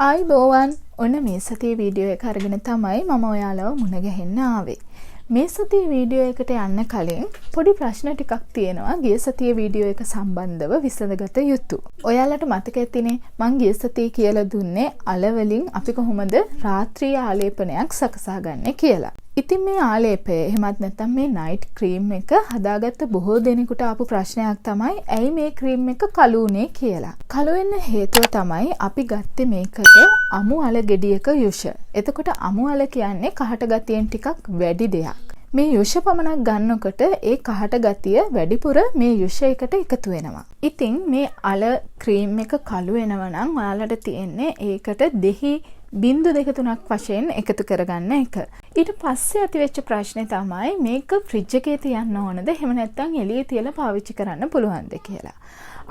ආයිබෝවන් ඔන්න මේ සතියේ වීඩියෝ එක අරගෙන තමයි මම ඔයාලව මුණ ගැහෙන්න ආවේ. මේ සතියේ වීඩියෝ එකට යන්න කලින් පොඩි ප්‍රශ්න ටිකක් තියෙනවා ගිය සතියේ වීඩියෝ එක සම්බන්ධව විසඳගත යුතු. ඔයාලට මතක ඇතිනේ මං ගිය සතියේ කියලා දුන්නේ අල වලින් අපි කොහොමද රාත්‍රී ආලේපනයක් සකසා ගන්න කියලා. ඉතින් මේ ආලේපය එහෙමත් නැත්නම් මේ නයිට් ක්‍රීම් එක හදාගත්ත බොහෝ දෙනෙකුට ආපු ප්‍රශ්නයක් තමයි ඇයි මේ ක්‍රීම් එක කළු උනේ කියලා. කළු වෙන්න හේතුව තමයි අපි ගත්තේ මේකට අමු අල ගෙඩියක යුෂ. එතකොට අමු අල කියන්නේ කහට ගතියෙන් ටිකක් වැඩි දෙයක්. මේ යුෂ පමණක් ගන්නකොට ඒ කහට ගතිය වැඩිපුර මේ යුෂ එකට එකතු වෙනවා. ඉතින් මේ අල ක්‍රීම් එක කළු වෙනවා නම් ඔයාලට තියෙන්නේ ඒකට දෙහි බින්දු 2-3ක් වශයෙන් එකතු කරගන්න එක. ඊට පස්සේ ඇතිවෙච්ච ප්‍රශ්නේ තමයි මේක ෆ්‍රිජ් එකේ තියන්න ඕනද එහෙම නැත්නම් එළියේ තියලා පාවිච්චි කරන්න පුළුවන්ද කියලා.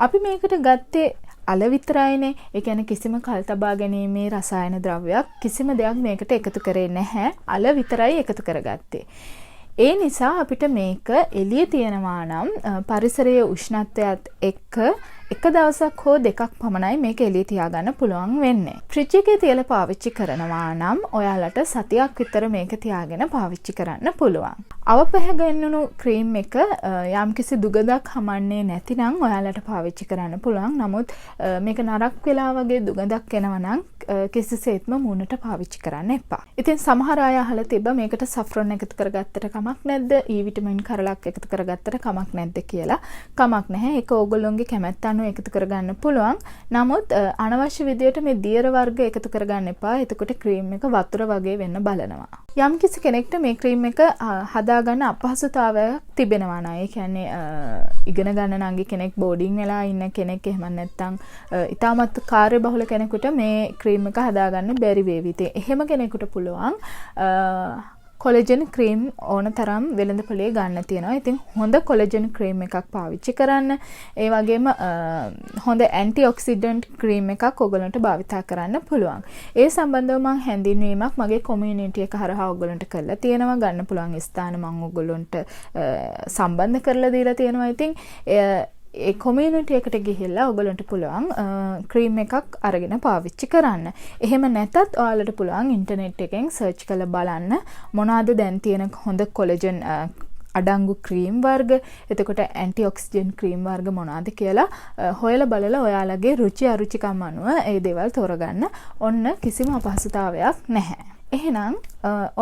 අපි මේකට ගත්තේ අල විතරයිනේ. ඒ කියන්නේ කිසිම කල් තබා ගැනීමේ රසායන ද්‍රව්‍යයක් කිසිම දෙයක් මේකට එකතු කරේ නැහැ. අල විතරයි එකතු කරගත්තේ. ඒ නිසා අපිට මේක එළියේ තියනවා නම් පරිසරයේ උෂ්ණත්වයත් එක්ක එක දවසක් හෝ දෙකක් පමණයි මේක එළියේ තියාගන්න පුළුවන් වෙන්නේ. ෆ්‍රිජ් එකේ තියලා පාවිච්චි කරනවා නම් ඔයාලට සතියක් විතර මේක තියාගෙන පාවිච්චි කරන්න පුළුවන්. අවපැහැගෙනුණු ක්‍රීම් එක යම්කිසි දුගඳක් හමන්නේ නැතිනම් ඔයාලට පාවිච්චි කරන්න පුළුවන්. නමුත් මේක නරක් වෙලා වගේ දුගඳක් එනවා නම් කිසිසේත්ම මූණට පාවිච්චි කරන්න එපා. ඉතින් සමහර අය අහලා තිබ්බා මේකට සෆ්‍රොන් එකතු කරගත්තට කමක් නැද්ද? E විටමින් කරලක් එකතු කරගත්තට කමක් නැද්ද කියලා. කමක් නැහැ. ඒක ඕගොල්ලෝගේ කැමැත්ත අනුව එකතු කරගන්න පුළුවන්. නමුත් අනවශ්‍ය විදියට මේ දියර වර්ග එකතු කරගන්න එපා. එතකොට ක්‍රීම් එක වතුර වගේ වෙන්න බලනවා. යම් කිසි කෙනෙක්ට මේ ක්‍රීම් එක හදාගන්න අපහසුතාවයක් තිබෙනවා නම් ඒ කියන්නේ ඉගෙන ගන්න නංගි කෙනෙක් බෝඩින් වෙලා ඉන්න කෙනෙක් එහෙම නැත්නම් ඉතාමත් කාර්යබහුල කෙනෙකුට මේ ක්‍රීම් එක හදාගන්න බැරි වේවි. ඉතින් එහෙම කෙනෙකුට පුළුවන් කොලජන් ක්‍රීම් ඕන තරම් වෙළඳපොලේ ගන්න තියෙනවා. ඉතින් හොඳ කොලජන් ක්‍රීම් එකක් පාවිච්චි කරන්න. ඒ වගේම හොඳ ඇන්ටිඔක්සිඩන්ට් ක්‍රීම් එකක් ඔයගලන්ට භාවිතා කරන්න පුළුවන්. ඒ සම්බන්ධව මම හැඳින්වීමක් මගේ කොමියුනිටි එක හරහා ඔයගලන්ට කරලා තියෙනවා. ගන්න පුළුවන් ස්ථාන මම ඔයගලන්ට සම්බන්ධ කරලා දීලා තියෙනවා. ඉතින් ඒ කොමියුනිටි එකට ගිහිල්ලා ඔයගලන්ට පුළුවන් ක්‍රීම් එකක් අරගෙන පාවිච්චි කරන්න. එහෙම නැත්නම් ඔයාලට පුළුවන් ඉන්ටර්නෙට් එකෙන් සර්ච් කරලා බලන්න මොනවාද දැන් තියෙන හොඳ කොලජන් අඩංගු ක්‍රීම් වර්ග, එතකොට ඇන්ටිඔක්සිඩන්ට් ක්‍රීම් වර්ග මොනවාද කියලා හොයලා බලලා ඔයාලගේ රුචි අරුචිකම් අනුව ඒ දේවල් තෝරගන්න. ඔන්න කිසිම අපහසුතාවයක් නැහැ. එහෙනම්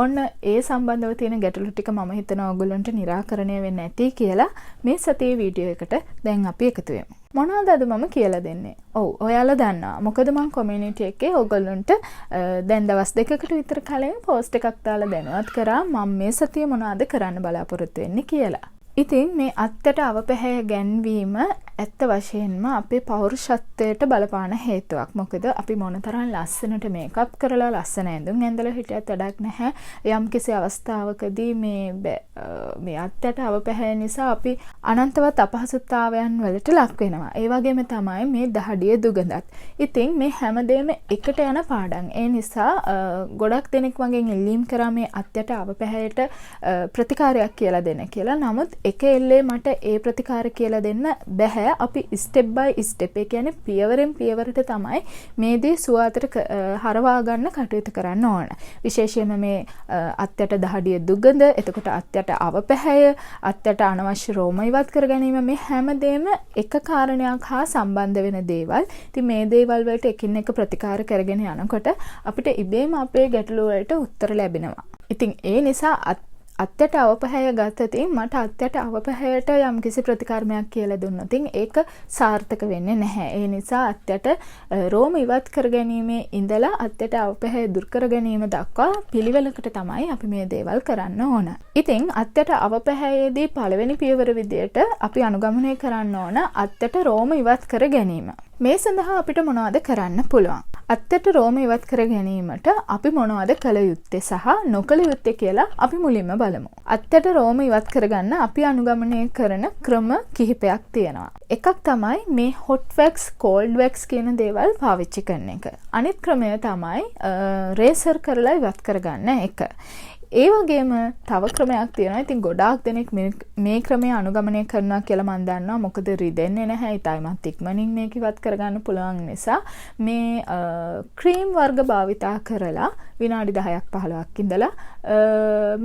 ඔන්න ඒ සම්බන්ධව තියෙන ගැටලු ටික මම හිතනවා ඔයගොල්ලන්ට निराකරණය වෙන්න ඇති කියලා මේ සතියේ වීඩියෝ එකට දැන් අපි එකතු වෙමු. මොනවද අද මම කියලා දෙන්නේ? ඔව් ඔයාලා දන්නවා. මොකද මම කොමියුනිටි එකේ ඔයගොල්ලන්ට දැන් දවස් දෙකකට විතර කලින් පෝස්ට් එකක් දාලා දැනුවත් කරා මම මේ සතියේ මොනවද කරන්න බලාපොරොත්තු වෙන්නේ කියලා. ඉතින් මේ අත්තට අවපැහැය ගැන්වීම ඇත්ත වශයෙන්ම අපේ පෞරුෂත්වයට බලපාන හේතුවක්. මොකද අපි මොනතරම් ලස්සනට මේකප් කරලා ලස්සන ඇඳුම් ඇඳලා හිටියත් වැඩක් නැහැ. යම්කිසි අවස්ථාවකදී මේ අත්තට අවපැහැය නිසා අපි අනන්තවත් අපහසුතාවයන් වලට ලක් වෙනවා. ඒ වගේම තමයි මේ දහඩිය දුගඳත්. ඉතින් මේ හැමදේම එකට යන පාඩම්. ඒ නිසා ගොඩක් දෙනෙක් වගේ ඉල්ලීම් කරා මේ අත්තට අවපැහැයට ප්‍රතිකාරයක් කියලා දෙන්න කියලා. නමුත් එක එල්ලේ මට ඒ ප්‍රතිකාර කියලා දෙන්න බැහැ. අපි ස්ටෙප් බයි ස්ටෙප් ඒ කියන්නේ පියවරෙන් පියවරට තමයි මේ දේ සුවාතට හරවා ගන්න කටයුතු කරන්න ඕන. විශේෂයෙන්ම මේ අත්යට දහඩිය දුගඳ, එතකොට අත්යට අවපැහැය, අත්යට අනවශ්‍ය රෝම ඉවත් කර ගැනීම මේ හැමදේම එක කාරණයක් හා සම්බන්ධ වෙන දේවල්. ඉතින් මේ දේවල් වලට එකින් එක ප්‍රතිකාර කරගෙන යනකොට අපිට ඉබේම අපේ ගැටලු වලට උත්තර ලැබෙනවා. ඉතින් ඒ නිසා අත්තට අවපැහැය ගත්තතින් මට අත්තට අවපැහැයට යම්කිසි ප්‍රතිකර්මයක් කියලා දුන්නොත් ඒක සාර්ථක වෙන්නේ නැහැ. ඒ නිසා අත්තට රෝම ඉවත් කර ගැනීමේ ඉඳලා අත්තට අවපැහැය දුරු කර ගැනීම දක්වා පිළිවෙලකට තමයි අපි මේ දේවල් කරන්න ඕන. ඉතින් අත්තට අවපැහැයේදී පළවෙනි පියවර විදියට අපි අනුගමනය කරන්න ඕන අත්තට රෝම ඉවත් කර ගැනීම. මේ සඳහා අපිට මොනවද කරන්න පුළුවන්? අත්තට රෝම ඉවත් කර ගැනීමට අපි මොනවද කළ යුත්තේ සහ නොකළ යුත්තේ කියලා අපි මුලින්ම බලමු. අත්තට රෝම ඉවත් කරගන්න අපි අනුගමනය කරන ක්‍රම කිහිපයක් තියෙනවා. එකක් තමයි මේ hot wax, cold wax කියන දේවල් පාවිච්චි කරන එක. අනිත් ක්‍රමය තමයි රේසර් කරලා ඉවත් කරගන්න එක. ඒ වගේම තව ක්‍රමයක් තියෙනවා. ඉතින් ගොඩාක් දෙනෙක් මේ ක්‍රමය අනුගමනය කරනවා කියලා මම දන්නවා. මොකද රිදෙන්නේ නැහැ. ඊටයිමත් ඉක්මනින් මේක ඉවත් කරගන්න පුළුවන් නිසා මේ ක්‍රීම් වර්ග භාවිතා කරලා විනාඩි 10ක් 15ක් ඉඳලා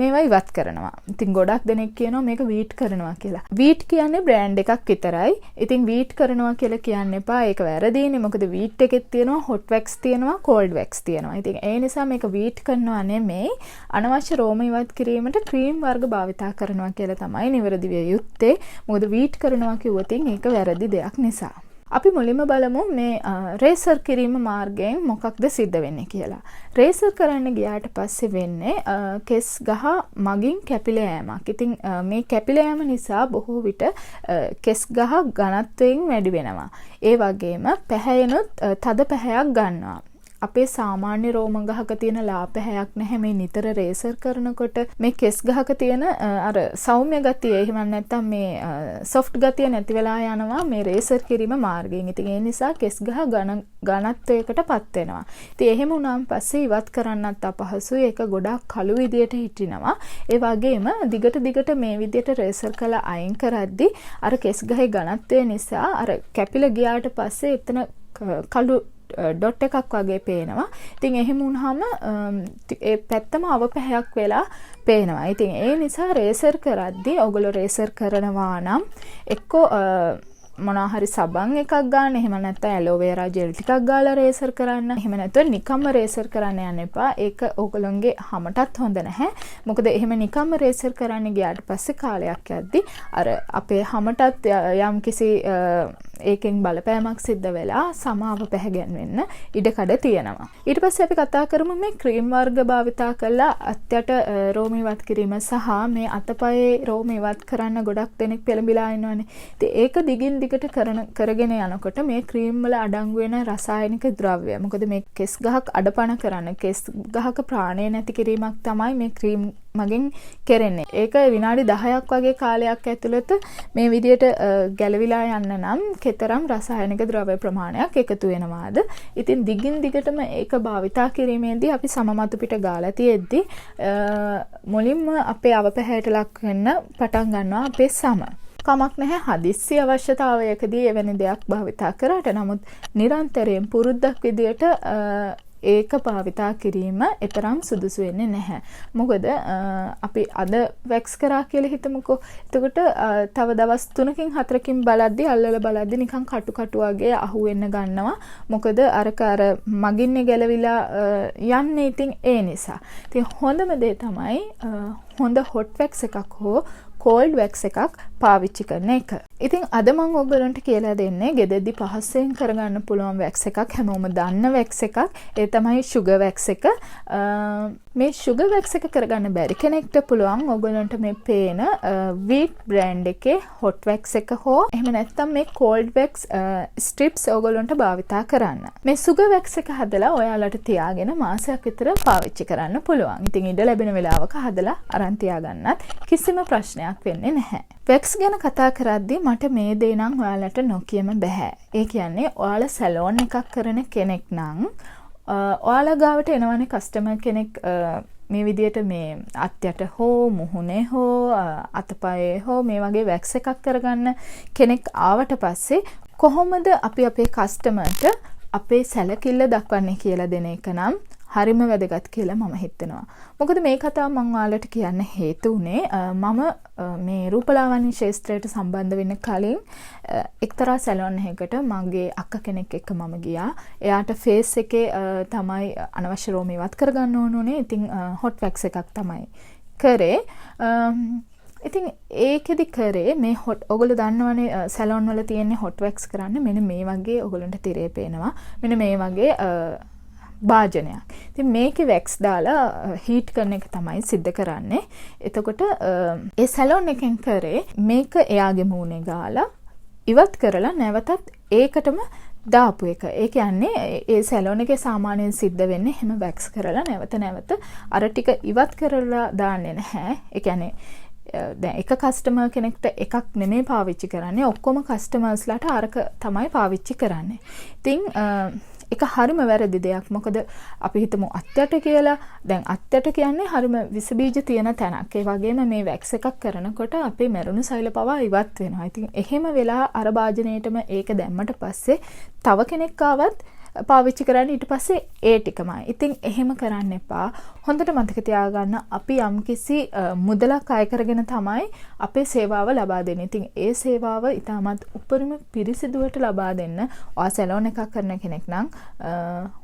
මේවා ඉවත් කරනවා. ඉතින් ගොඩක් දෙනෙක් කියනවා මේක වීට් කරනවා කියලා. වීට් කියන්නේ බ්‍රෑන්ඩ් එකක් විතරයි. ඉතින් වීට් කරනවා කියලා කියන්න එපා. ඒක වැරදීනේ. මොකද වීට් එකෙත් තියෙනවා හොට් වැක්ස් තියෙනවා කෝල්ඩ් වැක්ස් තියෙනවා. ඉතින් ඒ නිසා මේක වීට් කරනවා නෙමෙයි. අනවශ්‍ය රෝම ඉවත් කිරීමට ක්‍රීම් වර්ග භාවිතා කරනවා කියලා තමයි නිවැරදි විය යුත්තේ. මොකද වීට් කරනවා කිව්වොත් ඒක වැරදි දෙයක් නිසා. අපි මුලින්ම බලමු මේ රේසර් කිරීම මාර්ගයෙන් මොකක්ද සිද්ධ වෙන්නේ කියලා. රේසර් කරන්න ගියාට පස්සේ වෙන්නේ කෙස් ගහ මගින් කැපිලා යෑමක්. ඉතින් මේ කැපිලා යෑම නිසා බොහෝ විට කෙස් ගහ ඝනත්වයෙන් වැඩි වෙනවා. ඒ වගේම පැහැයනොත් තද පැහැයක් ගන්නවා. අපේ සාමාන්‍ය රෝම ගහක තියෙන ලාපැහැයක් නැහැ මේ නිතර රේසර් කරනකොට. මේ කෙස් ගහක තියෙන අර සෞම්‍ය ගතිය එහෙම නැත්නම් මේ සොෆ්ට් ගතිය නැති වෙලා යනවා මේ රේසර් කිරීම මාර්ගයෙන්. ඉතින් ඒ නිසා කෙස් ගහ ඝනත්වයකටපත් වෙනවා. ඉතින් එහෙම වුණාන් පස්සේ ඉවත් කරන්නත් අපහසුයි. ඒක ගොඩාක් කළු විදියට හිටිනවා. ඒ වගේම දිගට මේ විදියට රේසර් කළා අයින් කරද්දි අර කෙස් ගහේ ඝනත්වය නිසා අර කැපිලා ගියාට පස්සේ එතන කළු ඩොට් එකක් වගේ පේනවා. ඉතින් එහෙම වුණාම ඒ පැත්තම අවපැහැයක් වෙලා පේනවා. ඉතින් ඒ නිසා රේසර් කරද්දී ඔයගොල්ලෝ රේසර් කරනවා නම් එක්කෝ මොනවා හරි සබන් එකක් ගන්න, එහෙම නැත්නම් ඇලෝවේරා ජෙල් ටිකක් ගාලා රේසර් කරන්න. එහෙම නැත්නම් නිකම්ම රේසර් කරන්න යන්න එපා. ඒක ඔයගොල්ලන්ගේ හැමටත් හොඳ නැහැ. මොකද එහෙම නිකම්ම රේසර් කරන්න ගියාට පස්සේ කාලයක් යද්දි අර අපේ හැමටත් යම්කිසි ඒකෙන් බලපෑමක් සිද්ධ වෙලා සමාව පැහැගෙන්වෙන්න ඉඩකඩ තියෙනවා. ඊට පස්සේ අපි කතා කරමු මේ ක්‍රීම් වර්ග භාවිතා කරලා අත්යට රෝම ඉවත් කිරීම සහ මේ අතපයේ රෝම ඉවත් කරන්න ගොඩක් දෙනෙක් පෙළඹිලා ඉන්නවනේ. ඉතින් ඒක දිගින් දිගට කරගෙන යනකොට මේ ක්‍රීම් වල අඩංගු වෙන රසායනික ද්‍රව්‍ය. මොකද මේ කෙස් ගහක් අඩපණ කරන්න කෙස් ගහක ප්‍රාණය නැති කිරීමක් තමයි මේ ක්‍රීම් මගෙන් කෙරෙන්නේ. ඒක විනාඩි 10ක් වගේ කාලයක් ඇතුළත මේ විදියට ගැලවිලා යන්න නම් කෙතරම් රසායනික ද්‍රව්‍ය ප්‍රමාණයක් එකතු වෙනවාද? ඉතින් දිගින් දිගටම ඒක භාවිතා කිරීමේදී අපි සමමතු පිට ගාලා තියෙද්දි මුලින්ම අපේ අවපැහැයට ලක් වෙන්න පටන් ගන්නවා අපේ සම. කමක් නැහැ හදිස්සි අවශ්‍යතාවයකදී එවැනි දෙයක් භාවිතා කරාට. නමුත් නිරන්තරයෙන් පුරුද්දක් විදියට ඒක භාවිතා කිරීම එතරම් සුදුසු වෙන්නේ නැහැ. මොකද අපි අද වැක්ස් කරා කියලා හිතමුකෝ. එතකොට තව දවස් 3කින් 4කින් බලද්දි අල්ලලා බලද්දි නිකන් කටු වගේ අහු වෙන්න ගන්නවා. මොකද අර මගින්නේ ගැලවිලා යන්නේ. ඉතින් ඒ නිසා. ඉතින් හොඳම දේ තමයි හොඳ හොට් වැක්ස් එකක් හෝ කෝල්ඩ් වැක්ස් එකක් පාවිච්චි කරන එක. ඉතින් අද මම ඔයගලන්ට කියලා දෙන්නේ ගෙදෙද්දි පහසෙන් කරගන්න පුළුවන් වැක්ස් එකක්. හැමෝම දන්න වැක්ස් එකක්. ඒ තමයි sugar වැක්ස් එක. මේ sugar වැක්ස් එක කරගන්න බැරි කෙනෙක්ට පුළුවන් ඔයගලන්ට මේ පේන wheat brand එකේ hot wax එක හෝ එහෙම නැත්නම් මේ cold wax strips ඔයගලන්ට භාවිතා කරන්න. මේ sugar wax එක හදලා ඔයාලට තියාගෙන මාසයක් විතර පාවිච්චි කරන්න පුළුවන්. ඉතින් ඉඩ ලැබෙන වෙලාවක හදලා අරන් තියාගන්නත් කිසිම ප්‍රශ්නයක් වෙන්නේ නැහැ. වැක්ස් ගැන කතා කරද්දී මට මේ දේ නම් ඔයාලට නොකියම බෑ. ඒ කියන්නේ ඔයාලා සැලෝන් එකක් කරන කෙනෙක් නම් ඔයාලා ගාවට එනවනේ කස්ටමර් කෙනෙක් මේ විදියට මේ අත්යට හෝ මුහුණේ හෝ අතපයේ හෝ මේ වගේ වැක්ස් එකක් කරගන්න කෙනෙක් ආවට පස්සේ කොහොමද අපි අපේ කස්ටමර්ට අපේ සැලකිල්ල දක්වන්නේ කියලා දෙන එක නම් හරිම වැදගත් කියලා මම හිතනවා. මොකද මේ කතාව මම ඔයාලට කියන්න හේතු උනේ මම මේ රූපලාවන්‍ය ශාස්ත්‍රයට සම්බන්ධ වෙන්න කලින් එක්තරා සැලොන් එකකට මගේ අක්කා කෙනෙක් එක්ක මම ගියා. එයාට ෆේස් එකේ තමයි අනවශ්‍ය රෝම ඉවත් කරගන්න ඕනේ. ඉතින් හොට් වැක්ස් එකක් තමයි කරේ. ඉතින් ඒකෙදි කරේ මේ ඔයගොල්ලෝ දන්නවනේ සැලොන් වල තියෙන හොට් වැක්ස් කරන්න මෙන්න මේ වගේ ඔයගොල්ලන්ට තිරේ පේනවා. මෙන්න මේ වගේ භාජනයක්. ඉතින් මේකේ වැක්ස් දාලා හීට් කරන එක තමයි සිද්ධ කරන්නේ. එතකොට ඒ සැලොන් එකෙන් කරේ මේක එයාගේ මූණේ ගාලා ඉවත් කරලා නැවතත් ඒකටම දාපු එක. ඒ කියන්නේ ඒ සැලොන් එකේ සාමාන්‍යයෙන් සිද්ධ වෙන්නේ හැම වැක්ස් කරලා නැවත අර ටික ඉවත් කරලා දාන්නේ නැහැ. ඒ කියන්නේ දැන් එක කස්ටමර් කෙනෙක්ට එකක් නෙමෙයි පාවිච්චි කරන්නේ. ඔක්කොම කස්ටමර්ස්ලාට අරක තමයි පාවිච්චි කරන්නේ. ඉතින් ඒක හරිම වැරදි දෙයක්. මොකද අපි හිතමු අත්යට කියලා. දැන් අත්යට කියන්නේ හරිම විස බීජ තියෙන තැනක්. ඒ වගේම මේ වැක්ස් එකක් කරනකොට අපේ මැරුණු සෛල පවා ඉවත් වෙනවා. ඉතින් එහෙම වෙලා අර භාජනයේටම ඒක දැම්මට පස්සේ තව කෙනෙක් ආවත් පාවිච්චි කරන්න ඊට පස්සේ ඒ ටිකමයි. ඉතින් එහෙම කරන්න එපා. හොඳට මතක තියාගන්න අපි යම්කිසි මුදලක් අය කරගෙන තමයි අපේ සේවාව ලබා දෙන්නේ. ඉතින් ඒ සේවාව ඉතාමත් උපරිම පිරිසිදුවට ලබා දෙන්න ඔයා සැලෝන් එකක් කරන කෙනෙක් නම්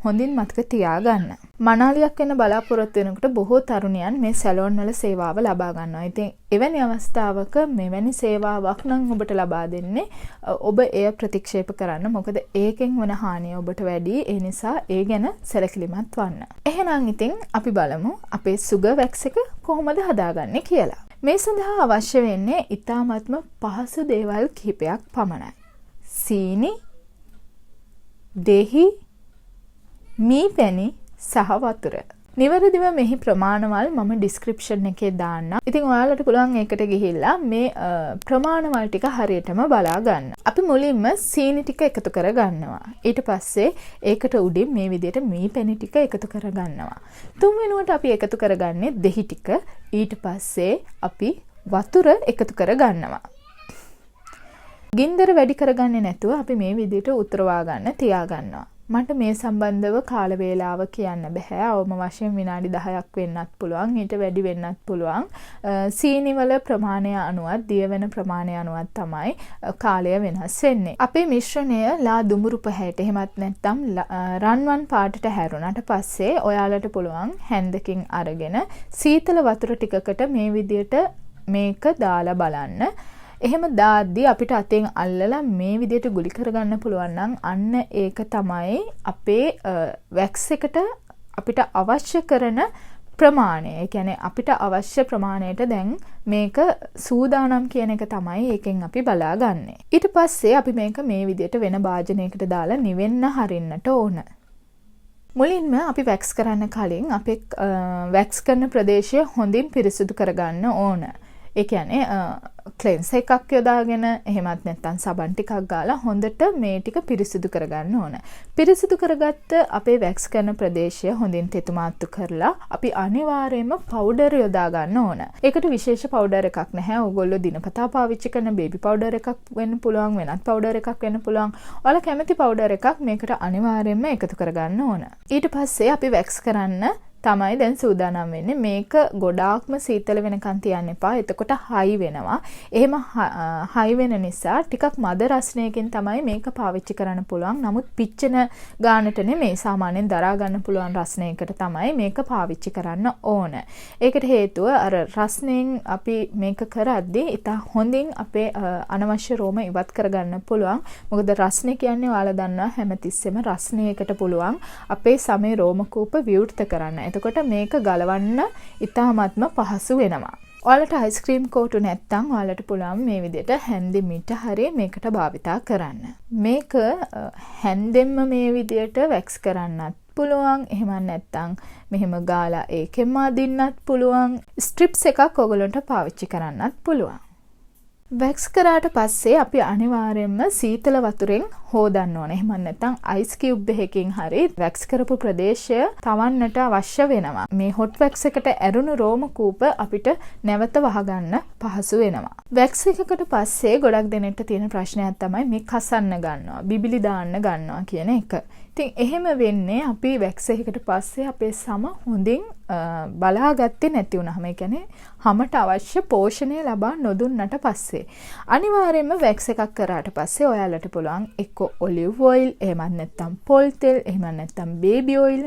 හොඳින් මතක තියාගන්න. මනාලියක් වෙන බලාපොරොත්තු වෙනකොට බොහෝ තරුණයන් මේ සැලෝන් වල සේවාව ලබා ගන්නවා. ඉතින් එවැනි අවස්ථාවක මෙවැනි සේවාවක් නම් ඔබට ලබා දෙන්නේ ඔබ එය ප්‍රතික්ෂේප කරන්න. මොකද ඒකෙන් වන හානිය ඔබට වැඩි. ඒ නිසා ඒ ගැන සැලකිලිමත් වන්න. එහෙනම් ඉතින් අපි බලමු අපේ සුගර් වැක්ස් එක කොහොමද හදාගන්නේ කියලා. මේ සඳහා අවශ්‍ය වෙන්නේ ඉතාමත්ම පහසු දේවල් කිහිපයක් පමණයි. සීනි, දෙහි, මී පැණි සහ වතුර. නිවැරදිව මෙහි ප්‍රමාණවල් මම ඩිස්ක්‍රිප්ෂන් එකේ දාන්නම්. ඉතින් ඔයාලට පුළුවන් ඒකට ගිහිල්ලා මේ ප්‍රමාණවල් ටික හරියටම බලා ගන්න. අපි මුලින්ම සීනි ටික එකතු කර ගන්නවා. ඊට පස්සේ ඒකට උඩින් මේ විදිහට මී පැණි ටික එකතු කර ගන්නවා. තුන් වෙනුවට අපි එකතු කරගන්නේ දෙහි ටික. ඊට පස්සේ අපි වතුර එකතු කර ගන්නවා. ගින්දර වැඩි කරගන්නේ නැතුව අපි මේ විදිහට උතරවා ගන්න තියා ගන්නවා. මට මේ සම්බන්ධව කාල වේලාව කියන්න බෑ. අවම වශයෙන් විනාඩි 10ක් වෙන්නත් පුළුවන්. ඊට වැඩි වෙන්නත් පුළුවන්. සීනි වල ප්‍රමාණය අනුවත්, දිය වෙන ප්‍රමාණය අනුවත් තමයි කාලය වෙනස් වෙන්නේ. අපේ මිශ්‍රණය ලා දුඹුරු පහයට එහෙමත් නැත්නම් රන්වන් පාටට හැරුණාට පස්සේ ඔයාලට පුළුවන් හැන්දකින් අරගෙන සීතල වතුර ටිකකට මේ විදියට මේක දාලා බලන්න. එහෙම දාද්දී අපිට අතෙන් අල්ලලා මේ විදිහට ගුලි කරගන්න පුළුවන් නම් අන්න ඒක තමයි අපේ වැක්ස් එකට අපිට අවශ්‍ය කරන ප්‍රමාණය. ඒ කියන්නේ අපිට අවශ්‍ය ප්‍රමාණයට දැන් මේක සූදානම් කියන එක තමයි ඒකෙන් අපි බලාගන්නේ. ඊට පස්සේ අපි මේක මේ විදිහට වෙන භාජනයකට දාලා නිවෙන්න හරින්නට ඕන. මුලින්ම අපි වැක්ස් කරන්න කලින් අපේ වැක්ස් කරන ප්‍රදේශය හොඳින් පිරිසිදු කරගන්න ඕන. ඒ කියන්නේ ක්ලෙන්ස් එකක් යොදාගෙන එහෙමත් නැත්නම් සබන් ටිකක් ගාලා හොඳට මේ ටික පිරිසිදු කරගන්න ඕන. පිරිසිදු කරගත්ත අපේ වැක්ස් කරන ප්‍රදේශය හොඳින් තෙතුමාත්තු කරලා අපි අනිවාර්යයෙන්ම පවුඩර් යොදා ගන්න ඕන. ඒකට විශේෂ පවුඩර් එකක් නැහැ. ඕගොල්ලෝ දිනපතා පාවිච්චි කරන බේබි පවුඩර් එකක් වෙන්න පුළුවන්, වෙනත් පවුඩර් එකක් වෙන්න පුළුවන්. ඔයාලා කැමති පවුඩර් එකක් මේකට අනිවාර්යයෙන්ම එකතු කරගන්න ඕන. ඊට පස්සේ අපි වැක්ස් කරන්න තමයි දැන් සූදානම් වෙන්නේ. මේක ගොඩාක්ම සීතල වෙනකන් තියන්න එපා. එතකොට හයි වෙනවා. එහෙම හයි වෙන නිසා ටිකක් මද රසණයකින් තමයි මේක පාවිච්චි කරන්න පුළුවන්. නමුත් පිච්චෙන ගානට නෙමෙයි, සාමාන්‍යයෙන් දරා ගන්න පුළුවන් රසණයකට තමයි මේක පාවිච්චි කරන්න ඕන. ඒකට හේතුව අර රසණයෙන් අපි මේක කරද්දී ඉතා හොඳින් අපේ අනවශ්‍ය රෝම ඉවත් කරගන්න පුළුවන්. මොකද රසණය කියන්නේ ඔයාලා දන්නවා හැමතිස්සෙම රසණයකට පුළුවන් අපේ සමේ රෝම කූප විවෘත කරන්න. එතකොට මේක ගලවන්න ඉතාමත්ම පහසු වෙනවා. ඔයාලට අයිස්ක්‍රීම් කෝටු නැත්තම් ඔයාලට පුළුවන් මේ විදිහට හැන්දෙ මිට හරිය මේකට භාවිතා කරන්න. මේක හැන්දෙන්ම මේ විදිහට වැක්ස් කරන්නත් පුළුවන්. එහෙම නැත්තම් මෙහෙම ගාලා ඒකෙන්ම අදින්නත් පුළුවන්. ස්ට්‍රිප්ස් එකක් ඔයගලන්ට පාවිච්චි කරන්නත් පුළුවන්. වැක්ස් කරාට පස්සේ අපි අනිවාර්යයෙන්ම සීතල වතුරෙන් හොදන්න ඕනේ. එහෙම නැත්නම් අයිස් කියුබ් එකකින් හරි වැක්ස් කරපු ප්‍රදේශය තවන්නට අවශ්‍ය වෙනවා. මේ හොට් වැක්ස් එකට ඇරුණු රෝම කූප අපිට නැවත වහගන්න පහසු වෙනවා. වැක්ස් එකකට පස්සේ ගොඩක් දෙනෙක්ට තියෙන ප්‍රශ්නයක් තමයි මේ කසන්න ගන්නවා, බිබිලි දාන්න ගන්නවා කියන එක. ඉතින් එහෙම වෙන්නේ අපි වැක්ස් එකකට පස්සේ අපේ සම හොඳින් බලාගත්තේ නැති වුනහම, ඒ කියන්නේ හැමට අවශ්‍ය පෝෂණය ලබා නොදුන්නට පස්සේ. අනිවාර්යයෙන්ම වැක්ස් එකක් කරාට පස්සේ ඔයාලට පුළුවන් එක්ක ඔලිව් ඔයිල්, එහෙම නැත්නම් පොල් තෙල්, එහෙම නැත්නම් බේබි ඔයිල්,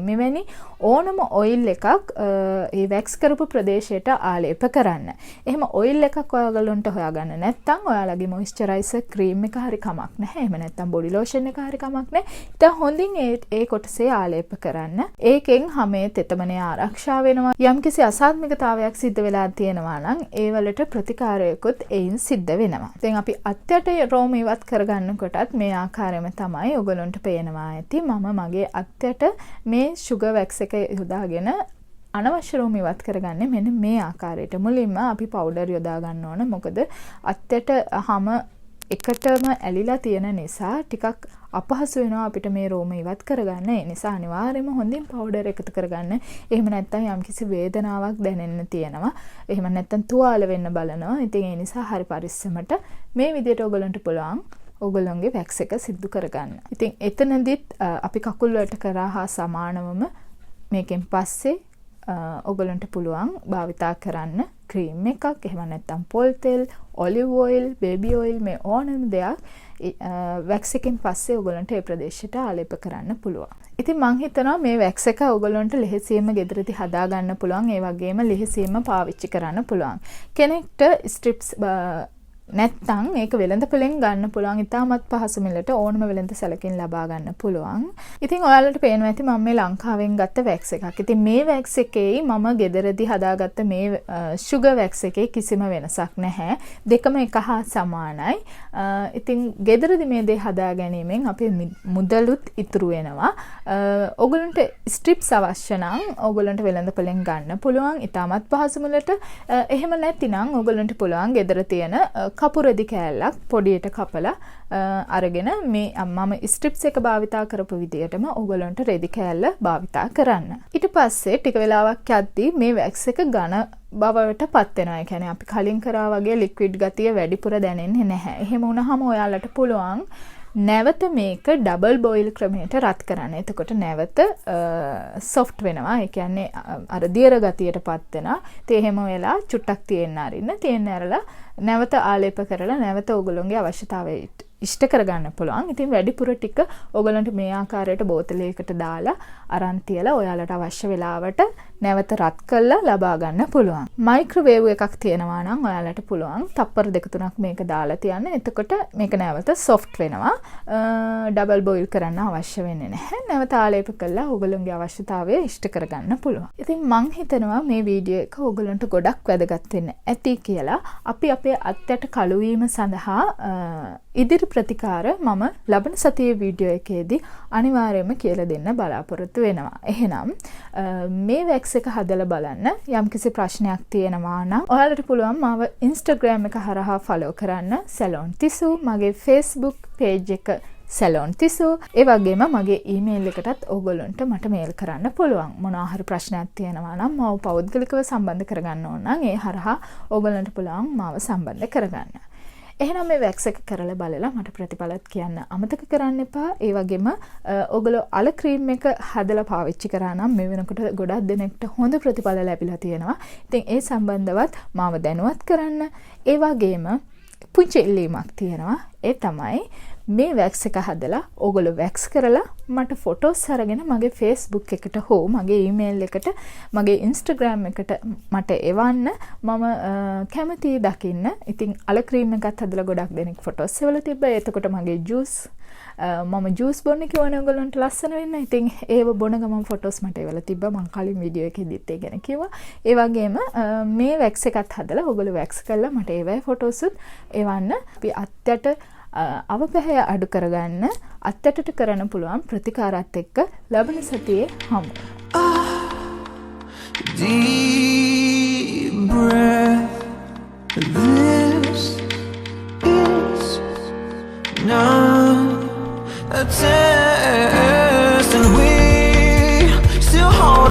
මෙවැනි ඕනම ඔයිල් එකක් ඒ වැක්ස් කරපු ප්‍රදේශයට ආලේප කරන්න. එහෙම ඔයිල් එකක් ඔයාලන්ට හොයාගන්න නැත්නම් ඔයාලගේ මොයිස්චරයිසර් ක්‍රීම් එක හරි කමක් නැහැ. එහෙම නැත්නම් බොඩි ලෝෂන් එක හරි කමක් නැහැ. ඉතින් හොඳින් ඒ කොටසේ ආලේප කරන්න. ඒකෙන් හැමේ තෙතමනේ ආරක්ෂා වෙනවා. යම්කිසි අසාත්මිකතාවයක් සිද්ධ වෙලා තියෙනවා නම් ඒ වලට ප්‍රතිකාරයකුත් එයින් සිද්ධ වෙනවා. ඉතින් අපි අත්යට රෝම ඉවත් කරගන්නකොටත් මේ ආකාරයෙන්ම තමයි ඔයගලන්ට පේනවා ඇති. මම මගේ අත්යට මේ සුගර් වැක්ස් එක යොදාගෙන අනවශ්‍ය රෝම ඉවත් කරගන්නේ මෙන්න මේ ආකාරයට. මුලින්ම අපි පවුඩර් යොදා ගන්න ඕන. මොකද අත්තට හැම එකටම ඇලිලා තියෙන නිසා ටිකක් අපහසු වෙනවා අපිට මේ රෝම ඉවත් කරගන්න. ඒ නිසා අනිවාර්යයෙන්ම හොඳින් පවුඩර් එකතු කරගන්න. එහෙම නැත්නම් යම්කිසි වේදනාවක් දැනෙන්න තියෙනවා. එහෙම නැත්නම් තුවාල වෙන්න බලනවා. ඉතින් ඒ නිසා හරි පරිස්සමට මේ විදිහට ඔයගලන්ට පුළුවන් ඔයගොල්ලන්ගේ වැක්ස් එක සිද්ධ කරගන්න. ඉතින් එතනදිත් අපි කකුල් වලට කරා හා සමානවම මේකෙන් පස්සේ ඔයගලන්ට පුළුවන් භාවිතා කරන්න ක්‍රීම් එකක්, එහෙම නැත්නම් පොල් තෙල්, ඔලිව් ඔයිල්, බේබි ඔයිල් මේ ඕනම දෙයක් වැක්ස් එකෙන් පස්සේ ඔයගලන්ට ඒ ප්‍රදේශයට ආලේප කරන්න පුළුවන්. ඉතින් මං හිතනවා මේ වැක්ස් එක ඔයගලන්ට ලෙහෙසියෙන්ම ගෙදරදී හදා ගන්න පුළුවන්. ඒ වගේම ලෙහෙසියෙන්ම පාවිච්චි කරන්න පුළුවන්. කෙනෙක්ට ස්ට්‍රිප්ස් නැත්තම් ඒක වෙළඳපොලෙන් ගන්න පුළුවන්. ඉතාමත් පහසු මිලට ඕනම වෙළඳ සැලකින් ලබා ගන්න පුළුවන්. ඉතින් ඔයාලට පේනවා ඇති මම මේ ලංකාවෙන් ගත්ත වැක්ස් එකක්. ඉතින් මේ වැක්ස් එකේ මම ගෙදරදී හදාගත්ත මේ sugar වැක්ස් එකේ කිසිම වෙනසක් නැහැ. දෙකම එක හා සමානයි. ඉතින් ගෙදරදී මේ දේ හදා ගැනීමෙන් අපේ මුදලුත් ඉතුරු වෙනවා. ඔයගලන්ට ස්ට්‍රිප්ස් අවශ්‍ය නම් ඔයගලන්ට වෙළඳපොලෙන් ගන්න පුළුවන්. ඉතාමත් පහසු මිලට. එහෙම නැතිනම් ඔයගලන්ට පුළුවන් ගෙදර තියෙන කපුරදි කෑල්ලක් පොඩියට කපලා අරගෙන මේ මම ස්ට්‍රිප්ස් එක භාවිතා කරපු විදියටම ඔයගලන්ට රෙදි කෑල්ල භාවිතා කරන්න. ඊට පස්සේ ටික වෙලාවක් යද්දී මේ වැක්ස් එක ඝන බවට පත් වෙනවා. ඒ කියන්නේ අපි කලින් කරා වගේ ලික්විඩ් ගතිය වැඩිපුර දැනෙන්නේ නැහැ. එහෙම වුණාම ඔයාලට පුළුවන් නැවත මේක ඩබල් බොයිල් ක්‍රමයට රත් කරන්න. එතකොට නැවත සොෆ්ට් වෙනවා. ඒ කියන්නේ අර දියර ගතියට පත් වෙනවා. ඉතින් එහෙම වෙලා චුට්ටක් තියෙන්න අරින්න. තියෙන්න ඇරලා නැවත ආලේප කරලා නැවත ඕගොල්ලෝගේ අවශ්‍යතාවය ඉෂ්ට කරගන්න පුළුවන්. ඉතින් වැඩිපුර ටික ඕගොල්ලන්ට මේ ආකාරයට බෝතලයකට දාලා අරන් තියලා ඔයාලට අවශ්‍ය වෙලාවට නැවත රත් කරලා ලබා ගන්න පුළුවන්. මයික්‍රෝවේව් එකක් තියෙනවා නම් ඔයාලට පුළුවන් තප්පර 2-3ක් මේක දාලා තියන්න. එතකොට මේක නැවත සොෆ්ට් වෙනවා. ඩබල් බොයිල් කරන්න අවශ්‍ය වෙන්නේ නැහැ. නැවත ආලේප කරලා ඕගොල්ලන්ගේ අවශ්‍යතාවය ඉෂ්ට කරගන්න පුළුවන්. ඉතින් මං හිතනවා මේ වීඩියෝ එක ඕගොල්ලන්ට ගොඩක් වැදගත් වෙන්න ඇති කියලා. අපි අපේ අත්යට කළු වීම සඳහා ඉදිරි ප්‍රතිකාර මම ලබන සතියේ වීඩියෝ එකේදී අනිවාර්යයෙන්ම කියලා දෙන්න බලාපොරොත්තු වෙනවා. එහෙනම් මේ වැක්ස් එක හදලා බලන්න. යම්කිසි ප්‍රශ්නයක් තියෙනවා නම් ඔයාලට පුළුවන් මාව Instagram එක හරහා follow කරන්න. salon Thisu මගේ Facebook page එක salon Thisu. ඒ වගේම මගේ email එකටත් ඕගොල්ලන්ට මට mail කරන්න පුළුවන්. මොනවා හරි ප්‍රශ්නයක් තියෙනවා නම් මාව පෞද්ගලිකව සම්බන්ධ කරගන්න ඕන නම් ඒ හරහා ඕගොල්ලන්ට පුළුවන් මාව සම්බන්ධ කරගන්න. එහෙනම් මේ වැක්ස් එක කරලා බලලා මට ප්‍රතිඵලත් කියන්න අමතක කරන්න එපා. ඒ වගේම ඔයගොල්ලෝ අල ක්‍රීම් එක හදලා පාවිච්චි කරා නම් මේ වෙනකොට ගොඩක් දෙනෙක්ට හොඳ ප්‍රතිඵල ලැබිලා තියෙනවා. ඉතින් ඒ සම්බන්ධවත් මාව දැනුවත් කරන්න. ඒ වගේම පුංචි ඉල්ලීමක් තියෙනවා. ඒ තමයි මේ වැක්ස් එක හදලා ඔයගොල්ලෝ වැක්ස් කරලා මට ෆොටෝස් අරගෙන මගේ Facebook එකට හෝ මගේ ඊමේල් එකට මගේ Instagram එකට මට එවන්න. මම කැමතියි දකින්න. ඉතින් අල ක්‍රීම් එකත් හදලා ගොඩක් දෙනෙක් ෆොටෝස් එවලා තිබ්බා. එතකොට මගේ ජූස් මම ජූස් බොන්න කිව්වනේ ඔයගොල්ලන්ට ලස්සන වෙන්න. ඉතින් ඒව බොන ගමන් ෆොටෝස් මට එවලා තිබ්බා. මම කලින් වීඩියෝ එකේදීත් ඒ ගැන කිව්වා. ඒ වගේම මේ වැක්ස් එකත් හදලා ඔයගොල්ලෝ වැක්ස් කරලා මට ඒවයි ෆොටෝස් උත් එවන්න. අපි අත්යට අවපැහැය අඩු කරගන්න අත්යටට කරන්න පුළුවන් ප්‍රතිකාරات එක්ක ලබන සතියේ හමු. Deep breath. This is not a test.